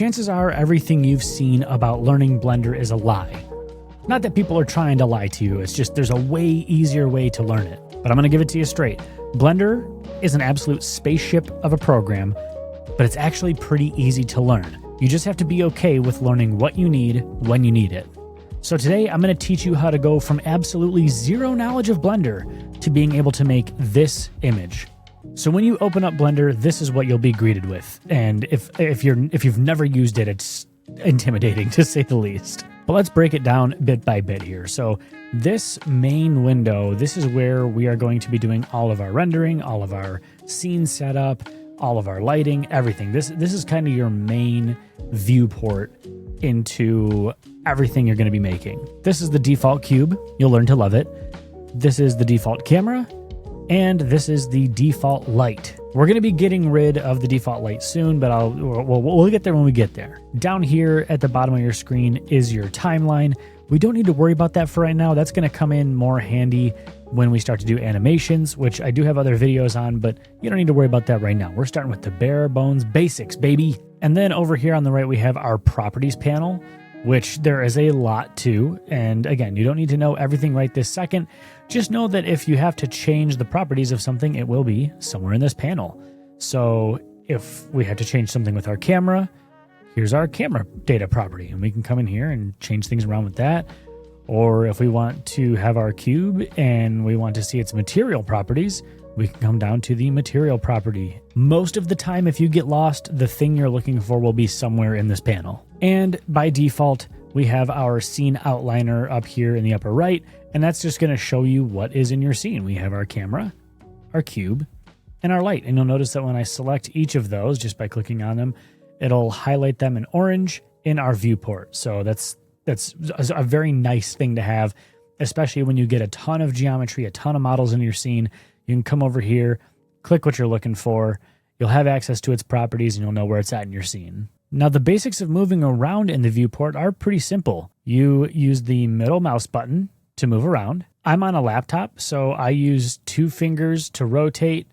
chances are everything you've seen about learning Blender is a lie. Not that people are trying to lie to you, it's just there's a way easier way to learn it. But I'm going to give it to you straight. Blender is an absolute spaceship of a program, but it's actually pretty easy to learn. You just have to be okay with learning what you need when you need it. So today I'm going to teach you how to go from absolutely zero knowledge of Blender to being able to make this image. So when you open up Blender, this is what you'll be greeted with. And if you've never used it, it's intimidating to say the least. But let's break it down bit by bit here. So this main window, this is where we are going to be doing all of our rendering, all of our scene setup, all of our lighting, everything. This is kind of your main viewport into everything you're going to be making. This is the default cube. You'll learn to love it. This is the default camera, and this is the default light. We're going to be getting rid of the default light soon, but we'll get there when we get there. Down here at the bottom of your screen is your timeline. We don't need to worry about that for right now. That's going to come in more handy when we start to do animations, which I do have other videos on, but you don't need to worry about that right now. We're starting with the bare bones basics, baby. And then over here on the right, we have our properties panel, which there is a lot to. And again, you don't need to know everything right this second. Just know that if you have to change the properties of something, it will be somewhere in this panel. So if we have to change something with our camera, here's our camera data property, and we can come in here and change things around with that. Or if we want to have our cube and we want to see its material properties, we can come down to the material property. Most of the time, if you get lost, the thing you're looking for will be somewhere in this panel. And by default, we have our scene outliner up here in the upper right, and that's just going to show you what is in your scene. We have our camera, our cube, and our light. And you'll notice that when I select each of those, just by clicking on them, it'll highlight them in orange in our viewport. So that's a very nice thing to have, especially when you get a ton of geometry, a ton of models in your scene. You can come over here, click what you're looking for. You'll have access to its properties and you'll know where it's at in your scene. Now, the basics of moving around in the viewport are pretty simple. You use the middle mouse button to move around. I'm on a laptop, so I use 2 fingers to rotate,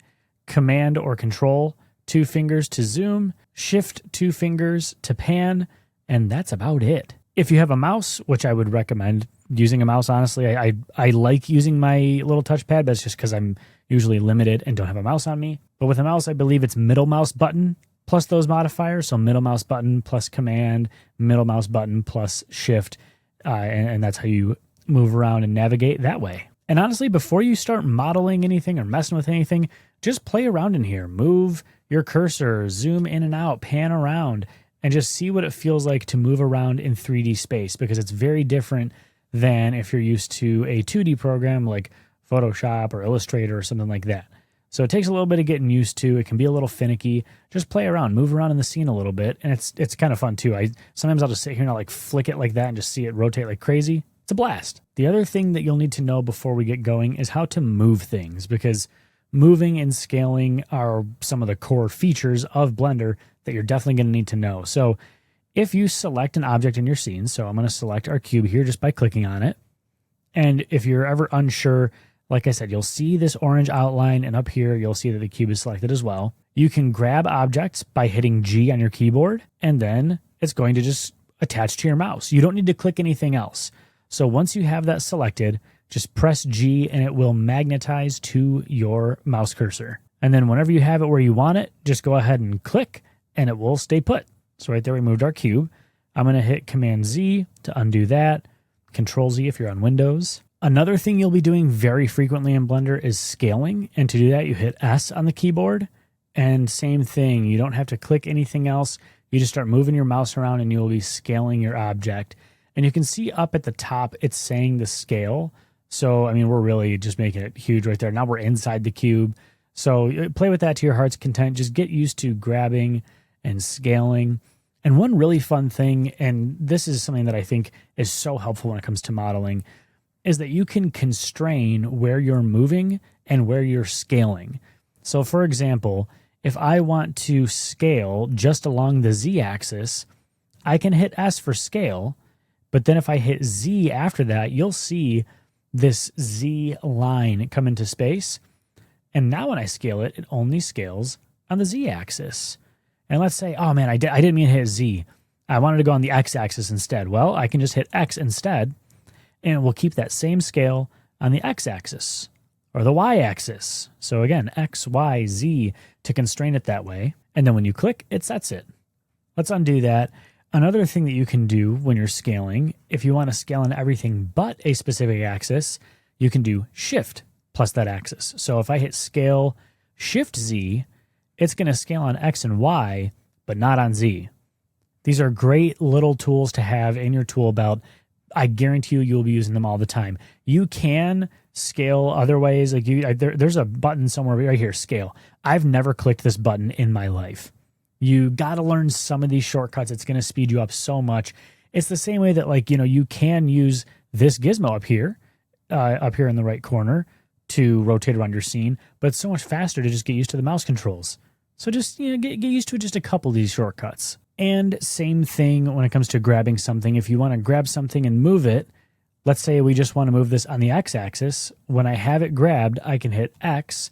Command or Control, 2 fingers to zoom, Shift 2 fingers to pan, and that's about it. If you have a mouse, which I would recommend using a mouse, honestly, I like using my little touchpad, but it's just because I'm usually limited and don't have a mouse on me. But with a mouse, I believe it's middle mouse button plus those modifiers. So middle mouse button plus Command, middle mouse button plus Shift, and that's how you move around and navigate that way. And honestly, before you start modeling anything or messing with anything, just play around in here. Move your cursor, zoom in and out, pan around, and just see what it feels like to move around in 3D space, because it's very different than if you're used to a 2D program like Photoshop or Illustrator or something like that. So it takes a little bit of getting used to. It can be a little finicky. Just play around, move around in the scene a little bit, and it's kind of fun too. Sometimes I'll just sit here and I'll like flick it like that and just see it rotate like crazy. It's a blast. The other thing that you'll need to know before we get going is how to move things, because moving and scaling are some of the core features of Blender that you're definitely going to need to know. So if you select an object in your scene, so I'm going to select our cube here just by clicking on it. And if you're ever unsure, like I said, you'll see this orange outline, and up here you'll see that the cube is selected as well. You can grab objects by hitting G on your keyboard, and then it's going to just attach to your mouse. You don't need to click anything else. So once you have that selected, just press G and it will magnetize to your mouse cursor. And then whenever you have it where you want it, just go ahead and click and it will stay put. So right there we moved our cube. I'm going to hit Command Z to undo that, Control Z if you're on Windows. Another thing you'll be doing very frequently in Blender is scaling. And to do that, you hit S on the keyboard. And same thing, you don't have to click anything else. You just start moving your mouse around and you'll be scaling your object. And you can see up at the top, it's saying the scale. So, I mean, we're really just making it huge right there. Now we're inside the cube. So play with that to your heart's content. Just get used to grabbing and scaling. And one really fun thing, and this is something that I think is so helpful when it comes to modeling, is that you can constrain where you're moving and where you're scaling. So for example, if I want to scale just along the Z-axis, I can hit S for scale, but then if I hit Z after that, you'll see this Z line come into space. And now when I scale it, it only scales on the Z-axis. And let's say, oh man, I didn't mean to hit Z. I wanted to go on the x-axis instead. Well, I can just hit X instead, and it will keep that same scale on the x-axis or the y-axis. So again, X, Y, Z to constrain it that way. And then when you click, it sets it. Let's undo that. Another thing that you can do when you're scaling, if you want to scale on everything but a specific axis, you can do Shift plus that axis. So if I hit Scale Shift Z, it's going to scale on X and Y, but not on Z. These are great little tools to have in your tool belt. I guarantee you'll be using them all the time. You can scale other ways. Like there's a button somewhere right here, Scale. I've never clicked this button in my life. You got to learn some of these shortcuts. It's going to speed you up so much. It's the same way that you can use this gizmo up here in the right corner to rotate around your scene, but it's so much faster to just get used to the mouse controls. So just get used to just a couple of these shortcuts. And same thing when it comes to grabbing something. If you want to grab something and move it, let's say we just want to move this on the x-axis. When I have it grabbed, I can hit X,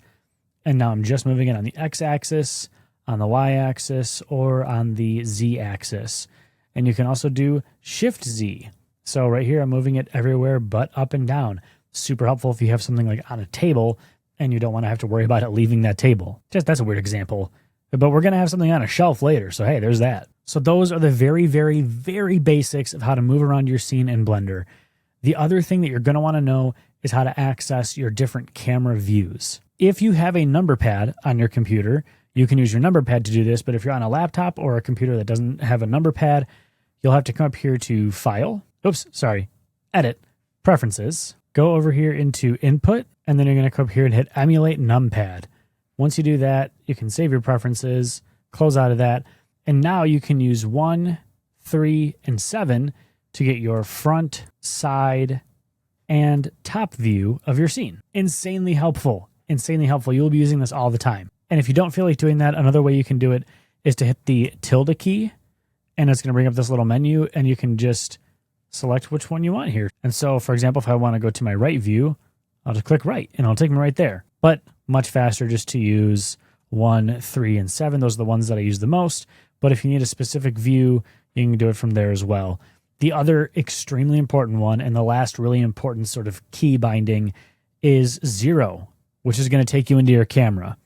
and now I'm just moving it on the x-axis, on the y-axis, or on the z-axis. And you can also do Shift-Z. So right here, I'm moving it everywhere but up and down. Super helpful if you have something like on a table and you don't want to have to worry about it leaving that table. That's a weird example. But we're going to have something on a shelf later, so hey, there's that. So those are the very, very, very basics of how to move around your scene in Blender. The other thing that you're going to want to know is how to access your different camera views. If you have a number pad on your computer, you can use your number pad to do this, but if you're on a laptop or a computer that doesn't have a number pad, you'll have to come up here to Edit, Preferences, go over here into Input, and then you're going to come up here and hit Emulate Numpad. Once you do that, you can save your preferences, close out of that, and now you can use 1, 3, and 7 to get your front, side, and top view of your scene. Insanely helpful. Insanely helpful. You'll be using this all the time. And if you don't feel like doing that, another way you can do it is to hit the tilde key, and it's going to bring up this little menu, and you can just select which one you want here. And so, for example, if I want to go to my right view, I'll just click right, and it'll take me right there. But much faster just to use 1, 3, and 7. Those are the ones that I use the most. But if you need a specific view, you can do it from there as well. The other extremely important one, and the last really important sort of key binding, is 0, which is going to take you into your camera.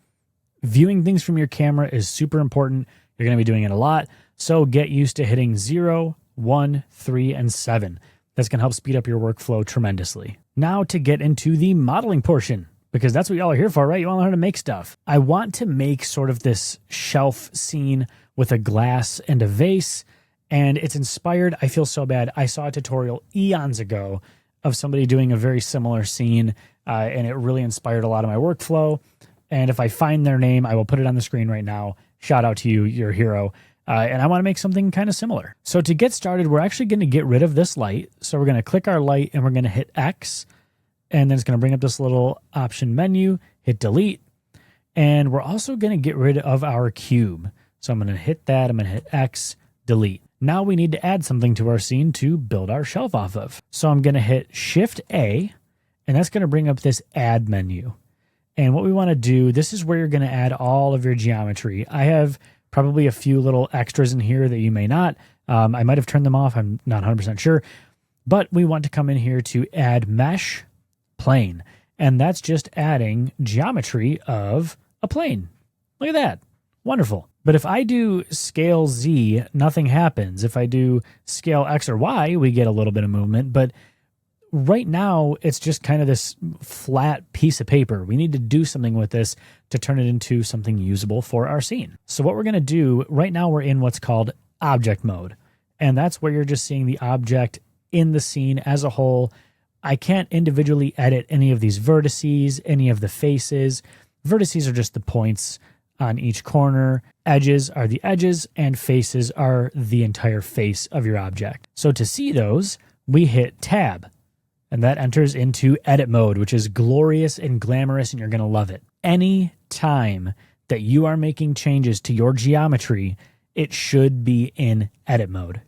Viewing things from your camera is super important. You're going to be doing it a lot. So get used to hitting 0, 1, 3, and 7. That's going to help speed up your workflow tremendously. Now to get into the modeling portion, because that's what y'all are here for, right? You want to learn how to make stuff. I want to make sort of this shelf scene with a glass and a vase, and it's inspired. I feel so bad. I saw a tutorial eons ago of somebody doing a very similar scene, and it really inspired a lot of my workflow. And if I find their name, I will put it on the screen right now. Shout out to you, you're a hero. And I want to make something kind of similar. So to get started, we're actually going to get rid of this light. So we're going to click our light and we're going to hit X. And then it's going to bring up this little option menu, hit delete. And we're also going to get rid of our cube. So I'm going to hit that, I'm going to hit X, delete. Now we need to add something to our scene to build our shelf off of. So I'm going to hit Shift A, and that's going to bring up this add menu. And what we want to do, this is where you're going to add all of your geometry. I have probably a few little extras in here that you may not. I might have turned them off. I'm not 100% sure. But we want to come in here to add mesh plane. And that's just adding geometry of a plane. Look at that. Wonderful. But if I do scale Z, nothing happens. If I do scale X or Y, we get a little bit of movement. But right now, it's just kind of this flat piece of paper. We need to do something with this to turn it into something usable for our scene. So what we're going to do, right now we're in what's called object mode. And that's where you're just seeing the object in the scene as a whole. I can't individually edit any of these vertices, any of the faces. Vertices are just the points on each corner. Edges are the edges, and faces are the entire face of your object. So to see those, we hit Tab. And that enters into edit mode, which is glorious and glamorous, and you're going to love it. Any time that you are making changes to your geometry, it should be in edit mode.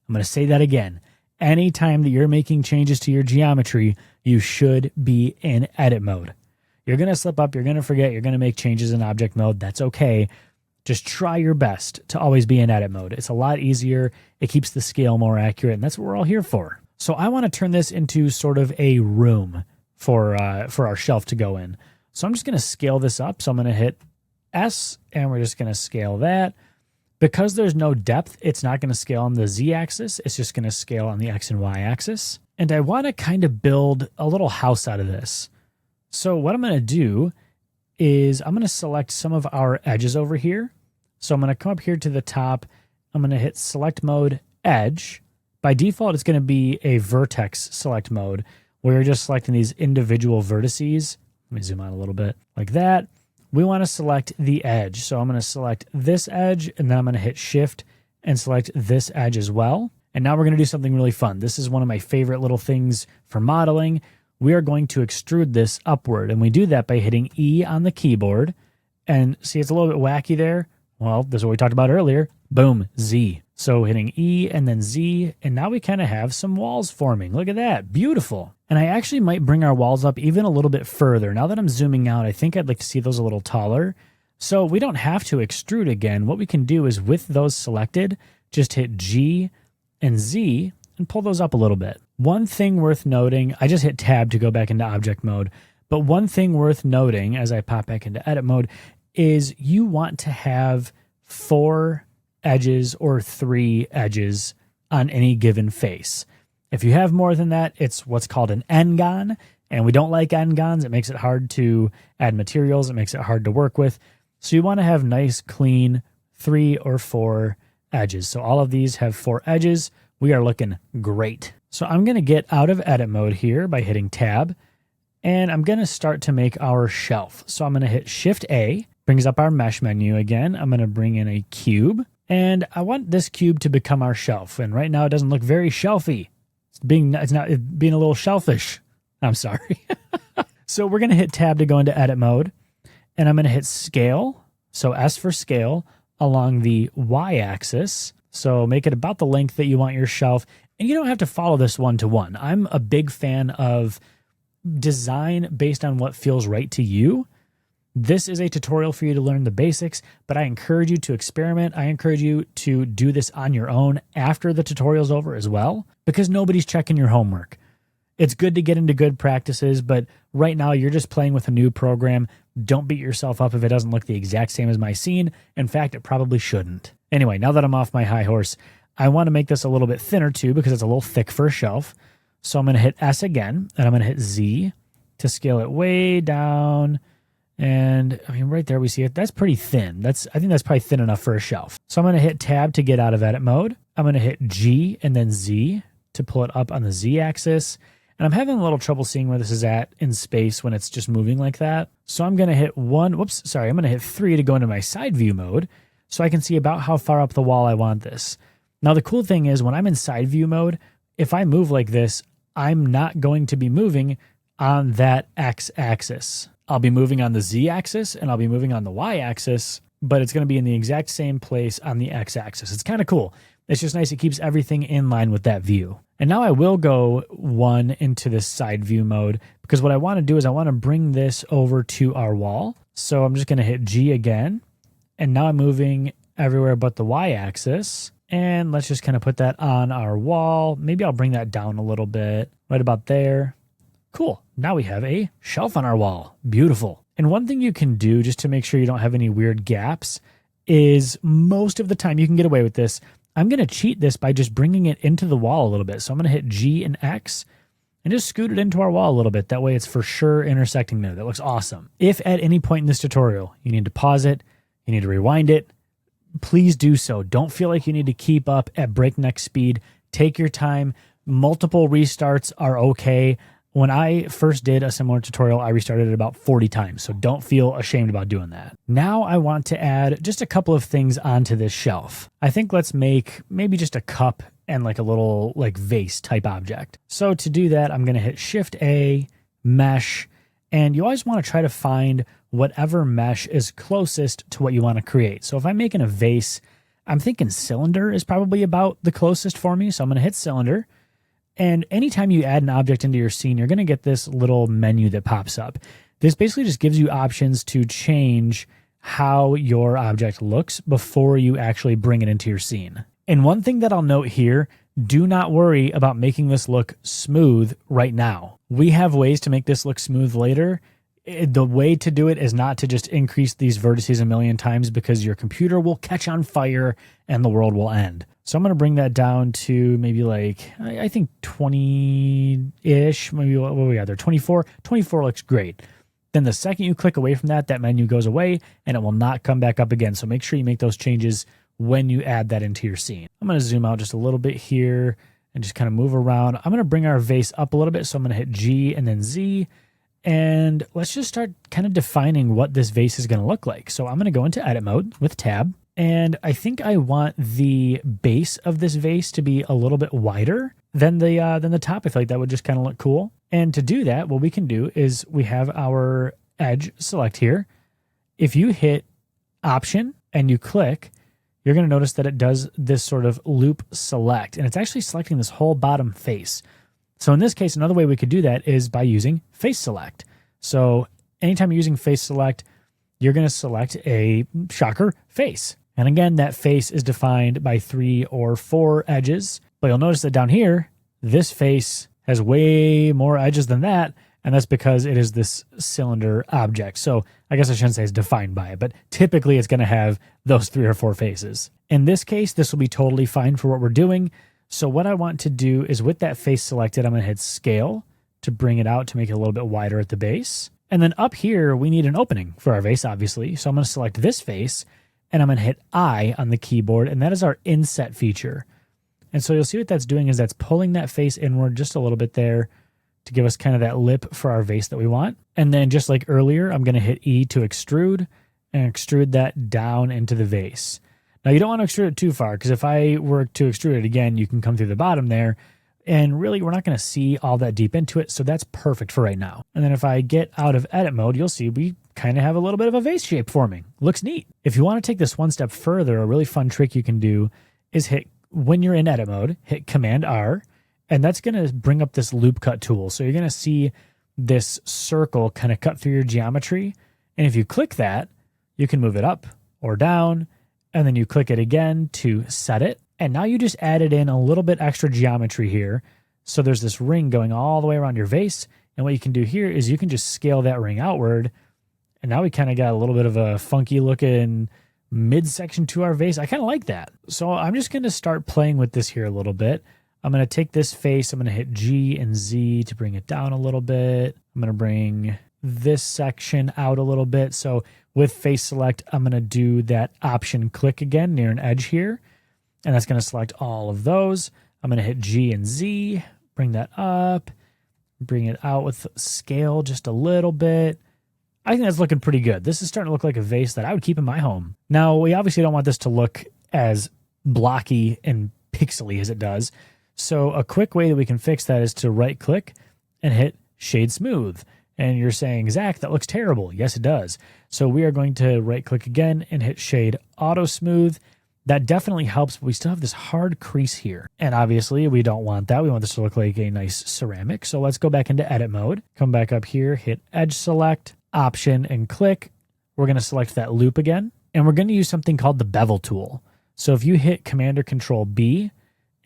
I'm going to say that again. Any time that you're making changes to your geometry, you should be in edit mode. You're going to slip up, you're going to forget, you're going to make changes in object mode. That's okay. just try your best to always be in edit mode. It's a lot easier. It keeps the scale more accurate, and that's what we're all here for. So I want to turn this into sort of a room for our shelf to go in. So I'm just going to scale this up. So I'm going to hit S, and we're just going to scale that. Because there's no depth, it's not going to scale on the Z axis. It's just going to scale on the X and Y axis. And I want to kind of build a little house out of this. So what I'm going to do is I'm going to select some of our edges over here. So I'm going to come up here to the top. I'm going to hit select mode edge. By default, it's going to be a vertex select mode where you're just selecting these individual vertices. Let me zoom out a little bit like that. We want to select the edge. So I'm going to select this edge, and then I'm going to hit shift and select this edge as well. And now we're going to do something really fun. This is one of my favorite little things for modeling. We are going to extrude this upward, and we do that by hitting E on the keyboard. And see, it's a little bit wacky there. Well, this is what we talked about earlier. Boom, Z. So hitting E and then Z, and now we kind of have some walls forming. Look at that, beautiful. And I actually might bring our walls up even a little bit further. Now that I'm zooming out, I think I'd like to see those a little taller. So we don't have to extrude again. What we can do is with those selected, just hit G and Z and pull those up a little bit. One thing worth noting, I just hit tab to go back into object mode, but one thing worth noting as I pop back into edit mode is you want to have 4 edges or 3 edges on any given face. If you have more than that, it's what's called an n-gon, and we don't like n-gons. It makes it hard to add materials. It makes it hard to work with. So you want to have nice, clean 3 or 4 edges. So all of these have 4 edges. We are looking great. So I'm going to get out of edit mode here by hitting tab, and I'm going to start to make our shelf. So I'm going to hit Shift A, brings up our mesh menu again. I'm going to bring in a cube, and I want this cube to become our shelf. And right now it doesn't look very shelfy. It's being a little shelfish. I'm sorry. So we're going to hit tab to go into edit mode, and I'm going to hit scale. So S for scale along the Y axis. So make it about the length that you want your shelf. And you don't have to follow this one-to-one. I'm a big fan of design based on what feels right to you. This is a tutorial for you to learn the basics, but I encourage you to experiment. I encourage you to do this on your own after the tutorial's over as well, because nobody's checking your homework. It's good to get into good practices, but right now you're just playing with a new program. Don't beat yourself up if it doesn't look the exact same as my scene. In fact, it probably shouldn't. Anyway, now that I'm off my high horse, I want to make this a little bit thinner too because it's a little thick for a shelf. So I'm going to hit S again, and I'm going to hit Z to scale it way down. And I mean, right there we see it. That's pretty thin. I think that's probably thin enough for a shelf. So I'm going to hit tab to get out of edit mode. I'm going to hit G and then Z to pull it up on the Z axis. And I'm having a little trouble seeing where this is at in space when it's just moving like that. So I'm going to hit I'm going to hit 3 to go into my side view mode so I can see about how far up the wall I want this. Now, the cool thing is when I'm in side view mode, if I move like this, I'm not going to be moving on that X axis. I'll be moving on the Z axis and I'll be moving on the Y axis, but it's going to be in the exact same place on the X axis. It's kind of cool. It's just nice. It keeps everything in line with that view. And now I will go 1 into this side view mode because what I want to do is I want to bring this over to our wall. So I'm just going to hit G again. And now I'm moving everywhere but the Y axis. And let's just kind of put that on our wall. Maybe I'll bring that down a little bit, right about there. Cool. Now we have a shelf on our wall. Beautiful. And one thing you can do just to make sure you don't have any weird gaps is most of the time you can get away with this. I'm going to cheat this by just bringing it into the wall a little bit. So I'm going to hit G and X and just scoot it into our wall a little bit. That way it's for sure intersecting there. That looks awesome. If at any point in this tutorial you need to pause it, you need to rewind it, please do so. Don't feel like you need to keep up at breakneck speed. Take your time. Multiple restarts are okay. When I first did a similar tutorial, I restarted it about 40 times, so don't feel ashamed about doing that. Now I want to add just a couple of things onto this shelf. I think let's make maybe just a cup and like a little like vase type object. So to do that, I'm going to hit Shift A, Mesh, and you always want to try to find whatever mesh is closest to what you want to create. So if I'm making a vase, I'm thinking cylinder is probably about the closest for me, so I'm going to hit cylinder. And anytime you add an object into your scene, you're going to get this little menu that pops up. This basically just gives you options to change how your object looks before you actually bring it into your scene. And one thing that I'll note here, do not worry about making this look smooth right now. We have ways to make this look smooth later. The way to do it is not to just increase these vertices a million times, because your computer will catch on fire and the world will end. So I'm going to bring that down to maybe like, I think 20-ish, maybe what we got there, 24. 24 looks great. Then the second you click away from that, that menu goes away and it will not come back up again. So make sure you make those changes when you add that into your scene. I'm going to zoom out just a little bit here and just kind of move around. I'm going to bring our vase up a little bit. So I'm going to hit G and then Z. And let's just start kind of defining what this vase is going to look like. So I'm going to go into edit mode with tab. And I think I want the base of this vase to be a little bit wider than the top. I feel like that would just kind of look cool. And to do that, what we can do is we have our edge select here. If you hit Option and you click, you're going to notice that it does this sort of loop select. And it's actually selecting this whole bottom face. So in this case, another way we could do that is by using face select. So anytime you're using face select, you're going to select a, shocker, face. And again, that face is defined by 3 or 4 edges. But you'll notice that down here, this face has way more edges than that. And that's because it is this cylinder object. So I guess I shouldn't say it's defined by it, but typically it's going to have those 3 or 4 faces. In this case, this will be totally fine for what we're doing. So what I want to do is with that face selected, I'm going to hit scale to bring it out to make it a little bit wider at the base. And then up here, we need an opening for our vase, obviously. So I'm going to select this face and I'm going to hit I on the keyboard, and that is our inset feature. And so you'll see what that's doing is that's pulling that face inward just a little bit there to give us kind of that lip for our vase that we want. And then just like earlier, I'm going to hit E to extrude and extrude that down into the vase. Now, you don't want to extrude it too far, because if I were to extrude it again, you can come through the bottom there, and really we're not going to see all that deep into it, so that's perfect for right now. And then if I get out of edit mode, you'll see we kind of have a little bit of a vase shape forming. Looks neat. If you want to take this one step further, a really fun trick you can do is when you're in edit mode, hit Command R, and that's going to bring up this loop cut tool. So you're going to see this circle kind of cut through your geometry, and if you click that, you can move it up or down, and then you click it again to set it. And now you just added in a little bit extra geometry here. So there's this ring going all the way around your vase. And what you can do here is you can just scale that ring outward. And now we kind of got a little bit of a funky looking midsection to our vase. I kind of like that. So I'm just going to start playing with this here a little bit. I'm going to take this face. I'm going to hit G and Z to bring it down a little bit. I'm going to bring this section out a little bit. So with face select, I'm going to do that option click again near an edge here. And that's going to select all of those. I'm going to hit G and Z, bring that up, bring it out with scale just a little bit. I think that's looking pretty good. This is starting to look like a vase that I would keep in my home. Now, we obviously don't want this to look as blocky and pixely as it does. So a quick way that we can fix that is to right click and hit Shade Smooth. And you're saying, Zach, that looks terrible. Yes, it does. So we are going to right click again and hit Shade Auto Smooth. That definitely helps, but we still have this hard crease here. And obviously we don't want that. We want this to look like a nice ceramic. So let's go back into edit mode. Come back up here, hit edge select, option and click. We're going to select that loop again. And we're going to use something called the bevel tool. So if you hit Command or Control B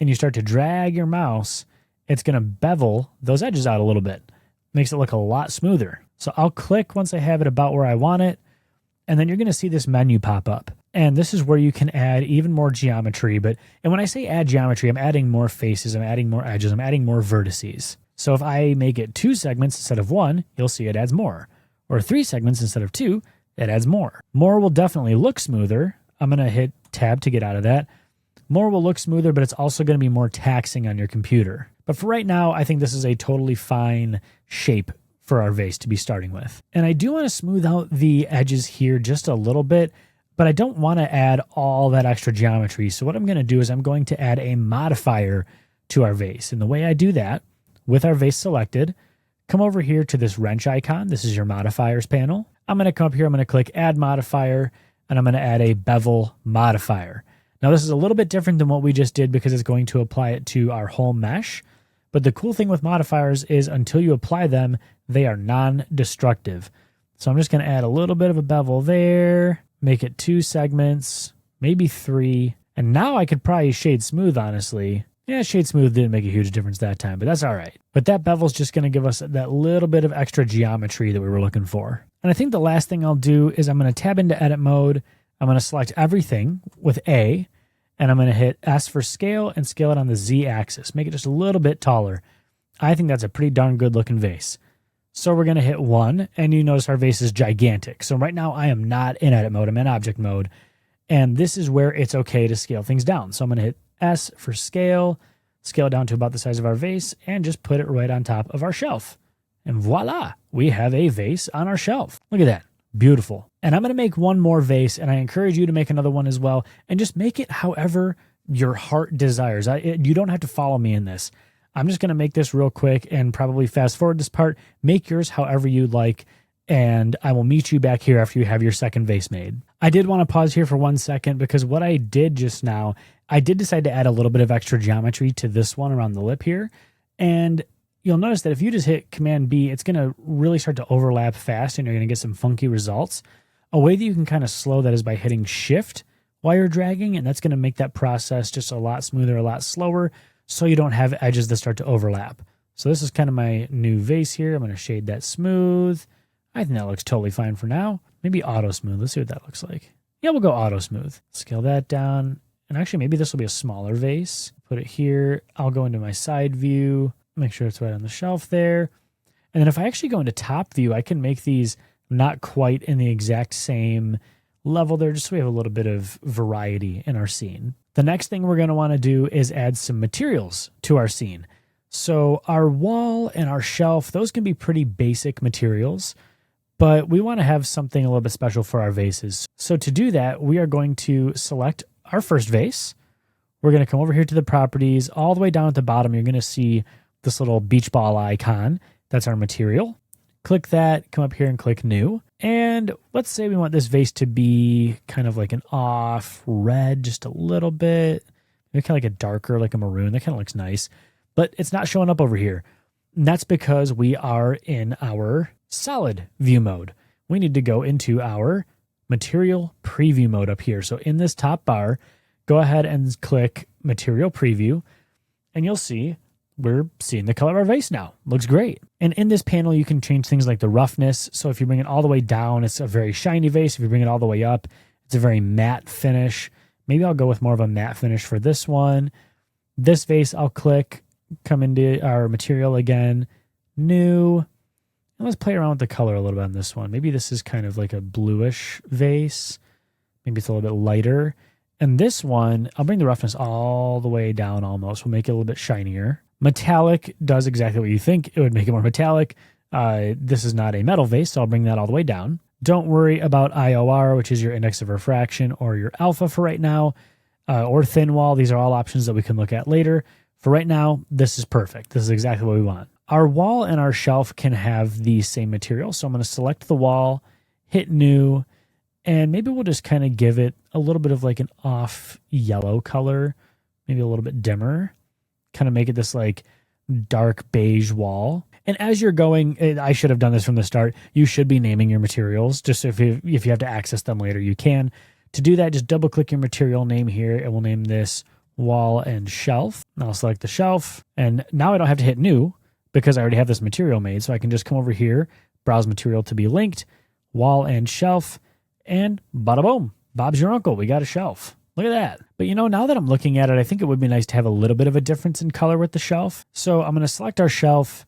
and you start to drag your mouse, it's going to bevel those edges out a little bit. Makes it look a lot smoother. So I'll click once I have it about where I want it. And then you're going to see this menu pop up. And this is where you can add even more geometry. And when I say add geometry, I'm adding more faces, I'm adding more edges, I'm adding more vertices. So if I make it 2 segments instead of 1, you'll see it adds more. Or 3 segments instead of 2, it adds more. More will definitely look smoother. I'm going to hit tab to get out of that. More will look smoother, but it's also going to be more taxing on your computer. But for right now, I think this is a totally fine shape for our vase to be starting with. And I do want to smooth out the edges here just a little bit, but I don't want to add all that extra geometry. So what I'm going to do is I'm going to add a modifier to our vase. And the way I do that, with our vase selected, come over here to this wrench icon. This is your modifiers panel. I'm going to come up here, I'm going to click add modifier, and I'm going to add a bevel modifier. Now this is a little bit different than what we just did because it's going to apply it to our whole mesh. But the cool thing with modifiers is until you apply them, they are non-destructive. So I'm just going to add a little bit of a bevel there, make it 2 segments, maybe 3. And now I could probably shade smooth, honestly. Yeah, shade smooth didn't make a huge difference that time, but that's all right. But that bevel's just going to give us that little bit of extra geometry that we were looking for. And I think the last thing I'll do is I'm going to tab into edit mode. I'm going to select everything with A, and I'm going to hit S for scale and scale it on the Z axis. Make it just a little bit taller. I think that's a pretty darn good looking vase. So we're going to hit 1, and you notice our vase is gigantic. So right now I am not in edit mode, I'm in object mode. And this is where it's okay to scale things down. So I'm going to hit S for scale it down to about the size of our vase, and just put it right on top of our shelf. And voila, we have a vase on our shelf. Look at that. Beautiful. And I'm going to make one more vase, and I encourage you to make another one as well, and just make it however your heart desires. You don't have to follow me in this. I'm just going to make this real quick and probably fast forward this part. Make yours however you'd like, and I will meet you back here after you have your second vase made. I did want to pause here for 1 second because what I did just now, I did decide to add a little bit of extra geometry to this one around the lip here. And you'll notice that if you just hit Command B, it's going to really start to overlap fast and you're going to get some funky results. A way that you can kind of slow that is by hitting Shift while you're dragging, and that's going to make that process just a lot smoother, a lot slower, so you don't have edges that start to overlap. So this is kind of my new vase here. I'm going to shade that smooth. I think that looks totally fine for now. Maybe auto smooth. Let's see what that looks like. Yeah, we'll go auto smooth. Scale that down. And actually, maybe this will be a smaller vase. Put it here. I'll go into my side view. Make sure it's right on the shelf there. And then if I actually go into top view, I can make these not quite in the exact same level there, just so we have a little bit of variety in our scene. The next thing we're going to want to do is add some materials to our scene. So our wall and our shelf, those can be pretty basic materials, but we want to have something a little bit special for our vases. So to do that, we are going to select our first vase. We're going to come over here to the properties. All the way down at the bottom, you're going to see this little beach ball icon. That's our material. Click that, come up here and click new. And let's say we want this vase to be kind of like an off red, just a little bit. Maybe kind of like a darker, like a maroon. That kind of looks nice. But it's not showing up over here. And that's because we are in our solid view mode. We need to go into our material preview mode up here. So in this top bar, go ahead and click material preview, and you'll see we're seeing the color of our vase now. Looks great. And in this panel, you can change things like the roughness. So if you bring it all the way down, it's a very shiny vase. If you bring it all the way up, it's a very matte finish. Maybe I'll go with more of a matte finish for this one. This vase, I'll click, come into our material again, new. And let's play around with the color a little bit on this one. Maybe this is kind of like a bluish vase. Maybe it's a little bit lighter. And this one, I'll bring the roughness all the way down almost. We'll make it a little bit shinier. Metallic does exactly what you think. It would make it more metallic. This is not a metal vase, so I'll bring that all the way down. Don't worry about IOR, which is your index of refraction, or your alpha for right now, or thin wall. These are all options that we can look at later. For right now, this is perfect. This is exactly what we want. Our wall and our shelf can have the same material, so I'm going to select the wall, hit new, and maybe we'll just kind of give it a little bit of like an off yellow color, maybe a little bit dimmer. Kind of make it this like dark beige wall. And as you're going, I should have done this from the start, you should be naming your materials. Just so if you have to access them later, you can. To do that, just double click your material name here, and we'll name this wall and shelf. And I'll select the shelf. And now I don't have to hit new because I already have this material made. So I can just come over here, browse material to be linked, wall and shelf, and bada boom, Bob's your uncle. We got a shelf. Look at that. But you know, now that I'm looking at it, I think it would be nice to have a little bit of a difference in color with the shelf. So I'm going to select our shelf,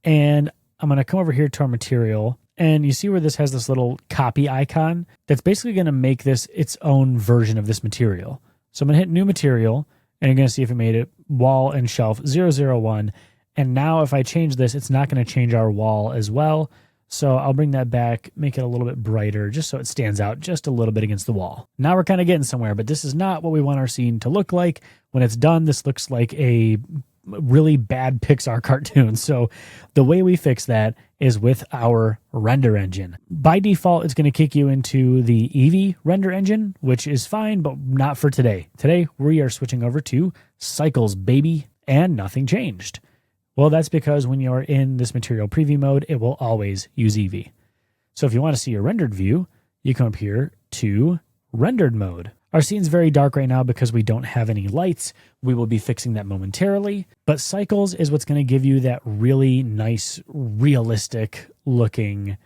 and I'm going to come over here to our material, and you see where this has this little copy icon? That's basically going to make this its own version of this material. So I'm going to hit new material, and you're going to see if it made it wall and shelf 001. And now if I change this, it's not going to change our wall as well. So I'll bring that back, make it a little bit brighter, just so it stands out just a little bit against the wall. Now we're kind of getting somewhere, but this is not what we want our scene to look like. When it's done, this looks like a really bad Pixar cartoon. So the way we fix that is with our render engine. By default, it's going to kick you into the Eevee render engine, which is fine, but not for today. Today, we are switching over to Cycles, baby, and nothing changed. Well, that's because when you're in this material preview mode, it will always use Eevee. So if you want to see a rendered view, you come up here to rendered mode. Our scene's very dark right now because we don't have any lights. We will be fixing that momentarily, but cycles is what's going to give you that really nice, realistic looking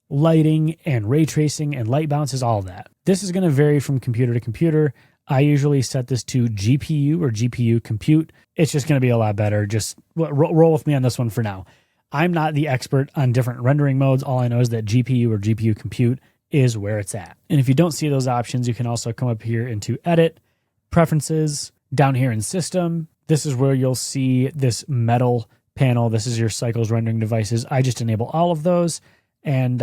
lighting and ray tracing and light bounces, all of that. This is going to vary from computer to computer. I usually set this to GPU or GPU compute. It's just going to be a lot better. Just roll with me on this one for now. I'm not the expert on different rendering modes. All I know is that GPU or GPU compute is where it's at. And if you don't see those options, you can also come up here into Edit, Preferences, down here in System. This is where you'll see this metal panel. This is your cycles rendering devices. I just enable all of those, and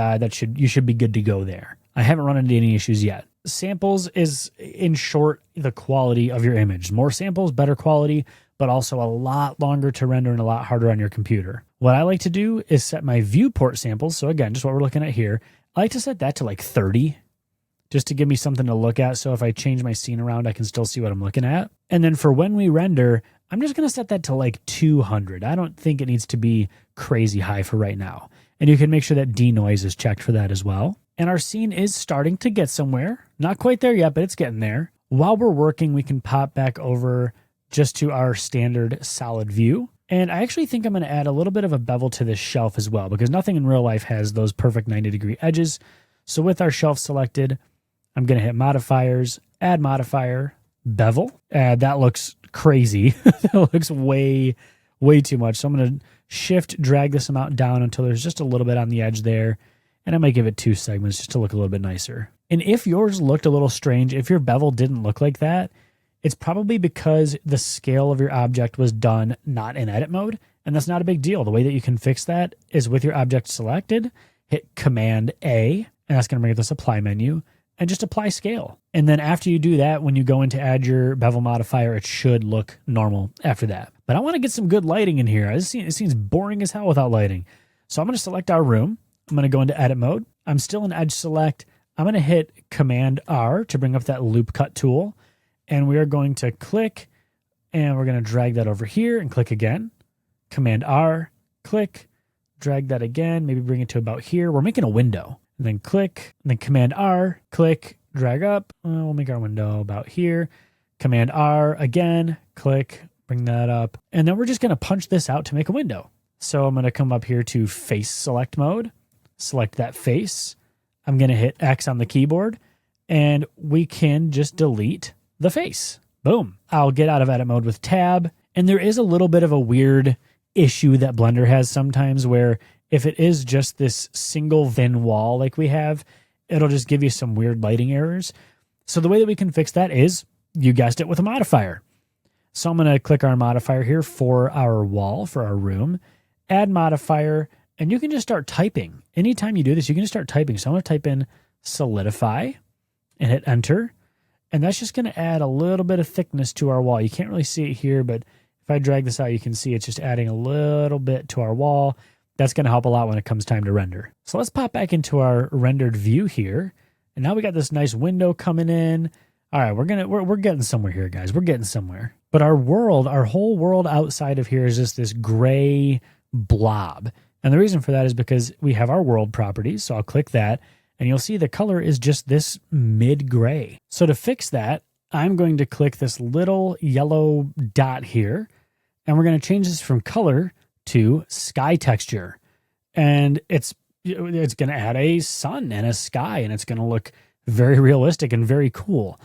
you should be good to go there. I haven't run into any issues yet. Samples is, in short, the quality of your image. More samples, better quality, but also a lot longer to render and a lot harder on your computer. What I like to do is set my viewport samples. So again, just what we're looking at here. I like to set that to like 30, just to give me something to look at. So if I change my scene around, I can still see what I'm looking at. And then for when we render, I'm just going to set that to like 200. I don't think it needs to be crazy high for right now. And you can make sure that denoise is checked for that as well. And our scene is starting to get somewhere. Not quite there yet, but it's getting there. While we're working, we can pop back over just to our standard solid view. And I actually think I'm going to add a little bit of a bevel to this shelf as well, because nothing in real life has those perfect 90-degree edges. So with our shelf selected, I'm going to hit modifiers, add modifier, bevel. That looks crazy. That looks way too much. So I'm going to shift, drag this amount down until there's just a little bit on the edge there. And I might give it 2 segments just to look a little bit nicer. And if yours looked a little strange, if your bevel didn't look like that, it's probably because the scale of your object was done not in edit mode, and that's not a big deal. The way that you can fix that is with your object selected, hit Command A, and that's going to bring up the supply menu, and just apply scale. And then after you do that, when you go in to add your bevel modifier, it should look normal after that. But I want to get some good lighting in here. It seems boring as hell without lighting. So I'm going to select our room. I'm going to go into edit mode. I'm still in edge select. I'm going to hit Command R to bring up that loop cut tool. And we are going to click, and we're going to drag that over here and click again. Command R, click, drag that again, maybe bring it to about here. We're making a window. And then click, and then Command R, click, drag up. We'll make our window about here. Command R again, click, bring that up. And then we're just going to punch this out to make a window. So I'm going to come up here to face select mode, select that face. I'm going to hit X on the keyboard, and we can just delete the face. Boom. I'll get out of edit mode with tab. And there is a little bit of a weird issue that Blender has sometimes where if it is just this single thin wall like we have, it'll just give you some weird lighting errors. So the way that we can fix that is, you guessed it, with a modifier. So I'm going to click our modifier here for our wall, for our room, add modifier, and you can just start typing. Anytime you do this, you can just start typing. So I'm going to type in solidify and hit enter. And that's just going to add a little bit of thickness to our wall. You can't really see it here, but if I drag this out, you can see it's just adding a little bit to our wall. That's going to help a lot when it comes time to render. So let's pop back into our rendered view here. And now we got this nice window coming in. All right, we're getting somewhere here, guys. We're getting somewhere. But our world, our whole world outside of here is just this gray blob. And the reason for that is because we have our world properties. So I'll click that. And you'll see the color is just this mid-gray. So to fix that, I'm going to click this little yellow dot here, and we're going to change this from color to sky texture. And it's going to add a sun and a sky, and it's going to look very realistic and very cool.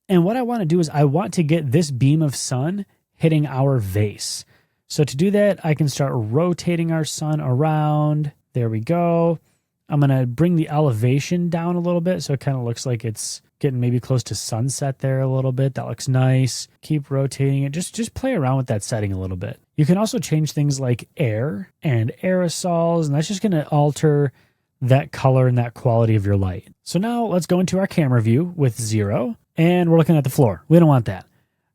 And what I want to do is I want to get this beam of sun hitting our vase. So to do that, I can start rotating our sun around. There we go. I'm going to bring the elevation down a little bit so it kind of looks like it's getting maybe close to sunset there a little bit. That looks nice. Keep rotating it. Just play around with that setting a little bit. You can also change things like air and aerosols, and that's just going to alter that color and that quality of your light. So now let's go into our camera view with 0, and we're looking at the floor. We don't want that.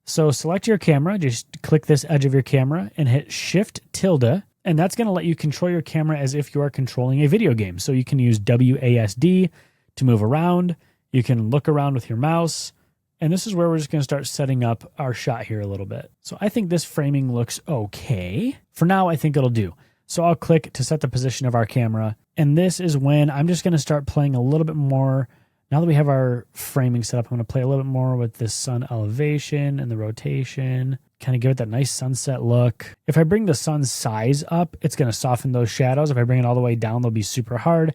So select your camera. Just click this edge of your camera and hit Shift tilde. And that's going to let you control your camera as if you are controlling a video game. So you can use WASD to move around. You can look around with your mouse. And this is where we're just going to start setting up our shot here a little bit. So I think this framing looks okay. For now, I think it'll do. So I'll click to set the position of our camera. And this is when I'm just going to start playing a little bit more. Now that we have our framing set up, I'm going to play a little bit more with this sun elevation and the rotation, kind of give it that nice sunset look. If I bring the sun's size up, it's going to soften those shadows. If I bring it all the way down, they'll be super hard.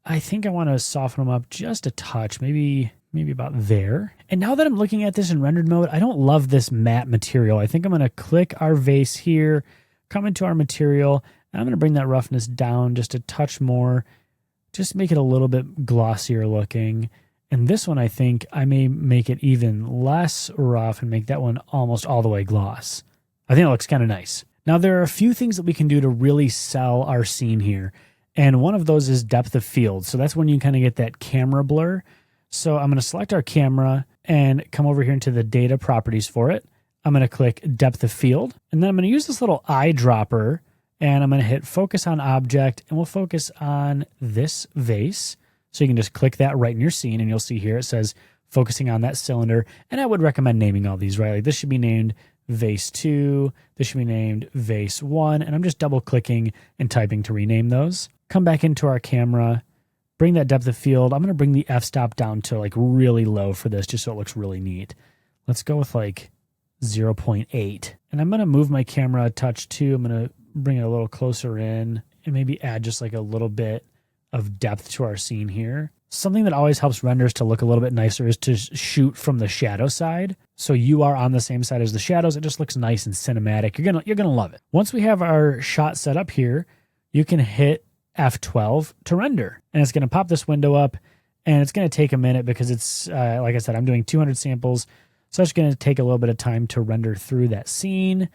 I think I want to soften them up just a touch, maybe about there. And now that I'm looking at this in rendered mode, I don't love this matte material. I think I'm going to click our vase here, come into our material, and I'm going to bring that roughness down just a touch more, just make it a little bit glossier looking. And this one, I think I may make it even less rough and make that one almost all the way gloss. I think it looks kind of nice. Now, there are a few things that we can do to really sell our scene here. And one of those is depth of field. So that's when you kind of get that camera blur. So I'm going to select our camera and come over here into the data properties for it. I'm going to click depth of field. And then I'm going to use this little eyedropper and I'm going to hit focus on object and we'll focus on this vase. So you can just click that right in your scene and you'll see here it says focusing on that cylinder. And I would recommend naming all these, right? Like this should be named Vase 2. This should be named Vase 1. And I'm just double clicking and typing to rename those. Come back into our camera, bring that depth of field. I'm going to bring the f-stop down to like really low for this just so it looks really neat. Let's go with like 0.8. And I'm going to move my camera a touch too. I'm going to bring it a little closer in and maybe add just like a little bit of depth to our scene here. Something that always helps renders to look a little bit nicer is to shoot from the shadow side. So you are on the same side as the shadows. It just looks nice and cinematic. You're gonna love it. Once we have our shot set up here, you can hit F12 to render. And it's gonna pop this window up and it's gonna take a minute because it's, like I said, I'm doing 200 samples. So it's gonna take a little bit of time to render through that scene.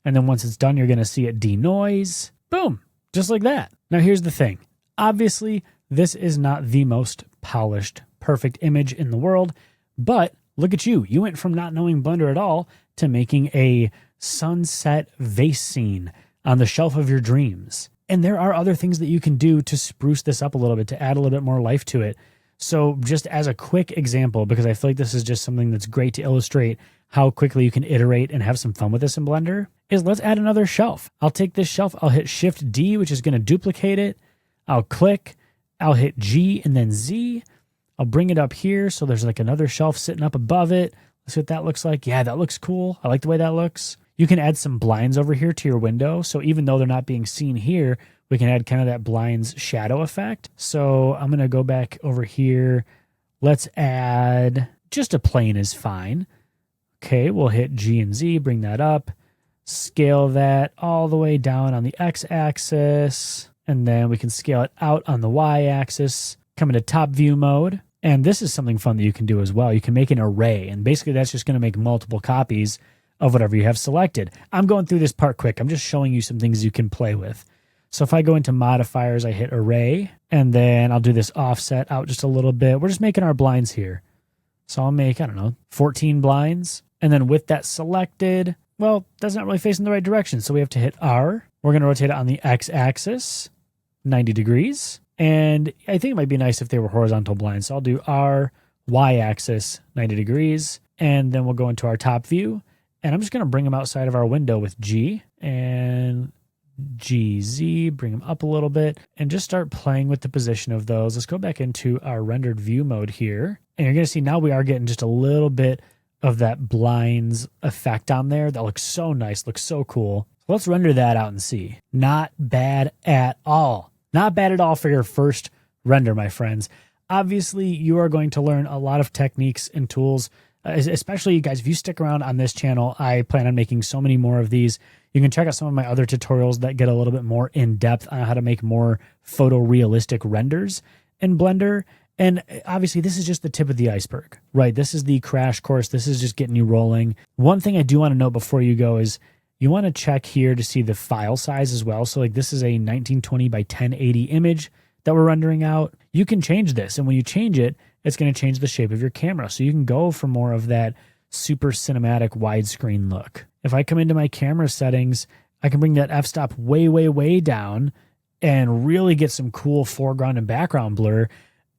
And then once it's done, you're gonna see it denoise. Boom, just like that. Now here's the thing. Obviously, this is not the most polished, perfect image in the world, but look at you. You went from not knowing Blender at all to making a sunset vase scene on the shelf of your dreams. And there are other things that you can do to spruce this up a little bit, to add a little bit more life to it. So just as a quick example, because I feel like this is just something that's great to illustrate how quickly you can iterate and have some fun with this in Blender, is let's add another shelf. I'll take this shelf, I'll hit Shift D, which is going to duplicate it. I'll click, I'll hit G and then Z. I'll bring it up here so there's like another shelf sitting up above it. Let's see what that looks like. Yeah, that looks cool. I like the way that looks. You can add some blinds over here to your window. So even though they're not being seen here, we can add kind of that blinds shadow effect. So I'm going to go back over here. Let's add just a plane is fine. Okay, we'll hit G and Z, bring that up, scale that all the way down on the X-axis. And then we can scale it out on the Y-axis, come into top view mode. And this is something fun that you can do as well. You can make an array, and basically that's just going to make multiple copies of whatever you have selected. I'm going through this part quick. I'm just showing you some things you can play with. So if I go into modifiers, I hit array, and then I'll do this offset out just a little bit. We're just making our blinds here. So I'll make, 14 blinds. And then with that selected, well, that's not really facing the right direction. So we have to hit R. We're going to rotate it on the X-axis. 90 degrees. And I think it might be nice if they were horizontal blinds. So I'll do our Y-axis 90 degrees. And then we'll go into our top view. And I'm just going to bring them outside of our window with G and GZ, bring them up a little bit and just start playing with the position of those. Let's go back into our rendered view mode here. And you're going to see now we are getting just a little bit of that blinds effect on there. That looks so nice, looks so cool. Let's render that out and see. Not bad at all. Not bad at all for your first render, my friends. Obviously, you are going to learn a lot of techniques and tools, especially you guys, if you stick around on this channel, I plan on making so many more of these. You can check out some of my other tutorials that get a little bit more in-depth on how to make more photorealistic renders in Blender. And obviously, this is just the tip of the iceberg, right? This is the crash course. This is just getting you rolling. One thing I do want to note before you go is you want to check here to see the file size as well. So like this is a 1920 by 1080 image that we're rendering out. You can change this. And when you change it, it's going to change the shape of your camera. So you can go for more of that super cinematic widescreen look. If I come into my camera settings, I can bring that f-stop way, way, way down and really get some cool foreground and background blur.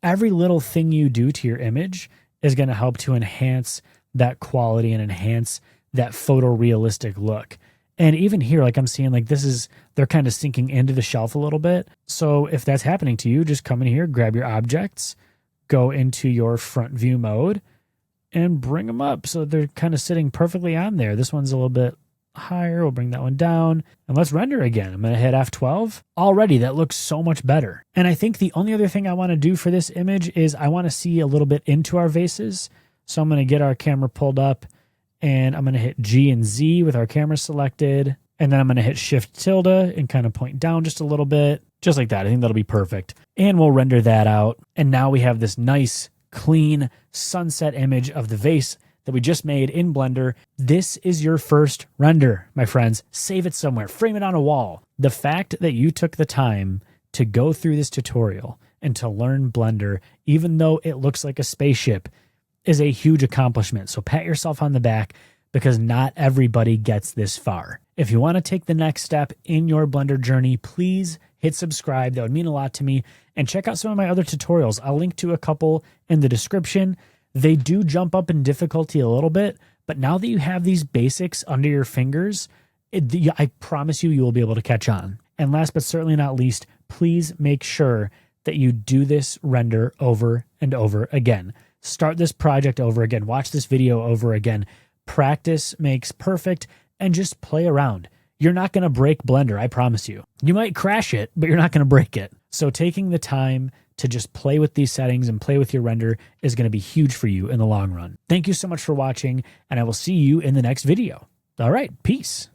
Every little thing you do to your image is going to help to enhance that quality and enhance that photorealistic look. And even here, like I'm seeing like they're kind of sinking into the shelf a little bit. So if that's happening to you, just come in here, grab your objects, go into your front view mode, and bring them up so they're kind of sitting perfectly on there. This one's a little bit higher. We'll bring that one down and let's render again. I'm going to hit F12. Already that looks so much better. And I think the only other thing I want to do for this image is I want to see a little bit into our vases. So I'm going to get our camera pulled up and I'm going to hit G and Z with our camera selected. And then I'm going to hit Shift tilde and kind of point down just a little bit, just like that. I think that'll be perfect. And we'll render that out. And now we have this nice, clean sunset image of the vase that we just made in Blender. This is your first render, my friends. Save it somewhere, frame it on a wall. The fact that you took the time to go through this tutorial and to learn Blender, even though it looks like a spaceship, is a huge accomplishment. So pat yourself on the back because not everybody gets this far. If you want to take the next step in your Blender journey, please hit subscribe. That would mean a lot to me. And check out some of my other tutorials. I'll link to a couple in the description. They do jump up in difficulty a little bit, but now that you have these basics under your fingers, I promise you will be able to catch on. And last but certainly not least, please make sure that you do this render over and over again. Start this project over again. Watch this video over again. Practice makes perfect, and just play around. You're not going to break Blender, I promise you. You might crash it, but you're not going to break it. So taking the time to just play with these settings and play with your render is going to be huge for you in the long run. Thank you so much for watching, and I will see you in the next video. All right, peace.